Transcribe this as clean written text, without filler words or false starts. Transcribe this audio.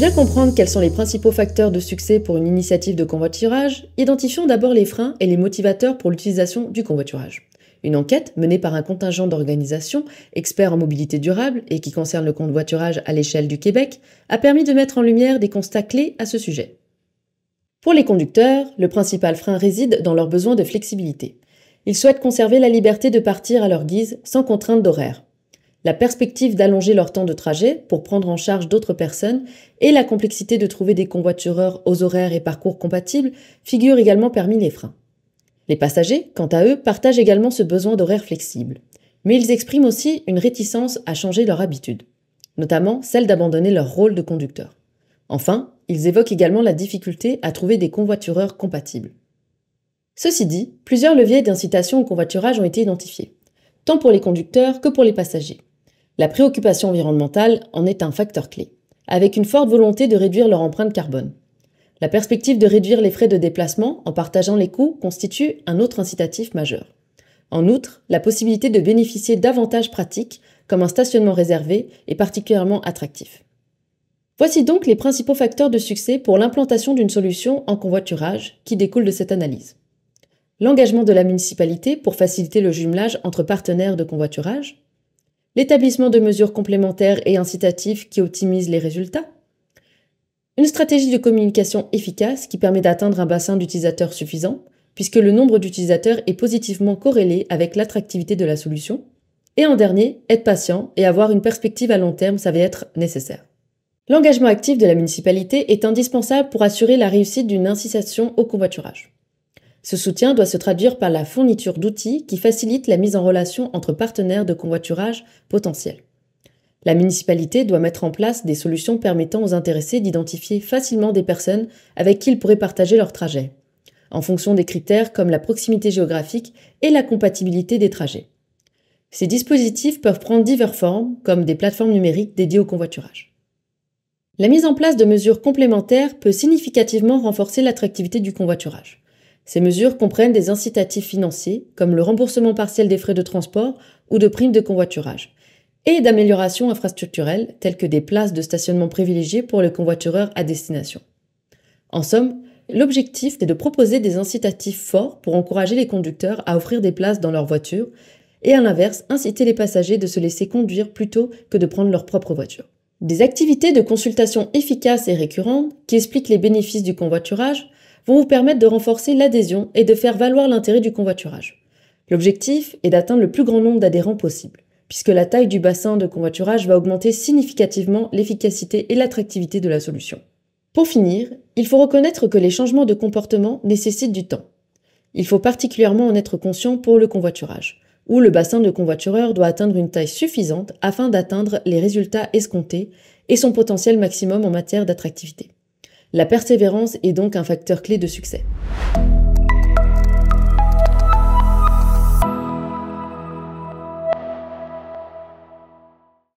bien comprendre quels sont les principaux facteurs de succès pour une initiative de covoiturage, identifions d'abord les freins et les motivateurs pour l'utilisation du covoiturage. Une enquête menée par un contingent d'organisations experts en mobilité durable et qui concerne le covoiturage à l'échelle du Québec a permis de mettre en lumière des constats clés à ce sujet. Pour les conducteurs, le principal frein réside dans leur besoin de flexibilité. Ils souhaitent conserver la liberté de partir à leur guise sans contrainte d'horaire. La perspective d'allonger leur temps de trajet pour prendre en charge d'autres personnes et la complexité de trouver des convoitureurs aux horaires et parcours compatibles figurent également parmi les freins. Les passagers, quant à eux, partagent également ce besoin d'horaires flexibles. Mais ils expriment aussi une réticence à changer leur habitude, notamment celle d'abandonner leur rôle de conducteur. Enfin, ils évoquent également la difficulté à trouver des convoitureurs compatibles. Ceci dit, plusieurs leviers d'incitation au convoiturage ont été identifiés, tant pour les conducteurs que pour les passagers. La préoccupation environnementale en est un facteur clé, avec une forte volonté de réduire leur empreinte carbone. La perspective de réduire les frais de déplacement en partageant les coûts constitue un autre incitatif majeur. En outre, la possibilité de bénéficier d'avantages pratiques, comme un stationnement réservé, est particulièrement attractif. Voici donc les principaux facteurs de succès pour l'implantation d'une solution en covoiturage qui découlent de cette analyse. L'engagement de la municipalité pour faciliter le jumelage entre partenaires de covoiturage, l'établissement de mesures complémentaires et incitatives qui optimisent les résultats, une stratégie de communication efficace qui permet d'atteindre un bassin d'utilisateurs suffisant, puisque le nombre d'utilisateurs est positivement corrélé avec l'attractivité de la solution, et en dernier, être patient et avoir une perspective à long terme s'avère être nécessaire. L'engagement actif de la municipalité est indispensable pour assurer la réussite d'une incitation au covoiturage. Ce soutien doit se traduire par la fourniture d'outils qui facilitent la mise en relation entre partenaires de covoiturage potentiels. La municipalité doit mettre en place des solutions permettant aux intéressés d'identifier facilement des personnes avec qui ils pourraient partager leur trajet, en fonction des critères comme la proximité géographique et la compatibilité des trajets. Ces dispositifs peuvent prendre diverses formes, comme des plateformes numériques dédiées au covoiturage. La mise en place de mesures complémentaires peut significativement renforcer l'attractivité du covoiturage. Ces mesures comprennent des incitatifs financiers, comme le remboursement partiel des frais de transport ou de primes de covoiturage, et d'améliorations infrastructurelles, telles que des places de stationnement privilégiées pour les convoitureurs à destination. En somme, l'objectif est de proposer des incitatifs forts pour encourager les conducteurs à offrir des places dans leur voiture, et à l'inverse, inciter les passagers de se laisser conduire plutôt que de prendre leur propre voiture. Des activités de consultation efficaces et récurrentes, qui expliquent les bénéfices du convoiturage, vont vous permettre de renforcer l'adhésion et de faire valoir l'intérêt du convoiturage. L'objectif est d'atteindre le plus grand nombre d'adhérents possible, puisque la taille du bassin de convoiturage va augmenter significativement l'efficacité et l'attractivité de la solution. Pour finir, il faut reconnaître que les changements de comportement nécessitent du temps. Il faut particulièrement en être conscient pour le convoiturage, où le bassin de convoitureurs doit atteindre une taille suffisante afin d'atteindre les résultats escomptés et son potentiel maximum en matière d'attractivité. La persévérance est donc un facteur clé de succès.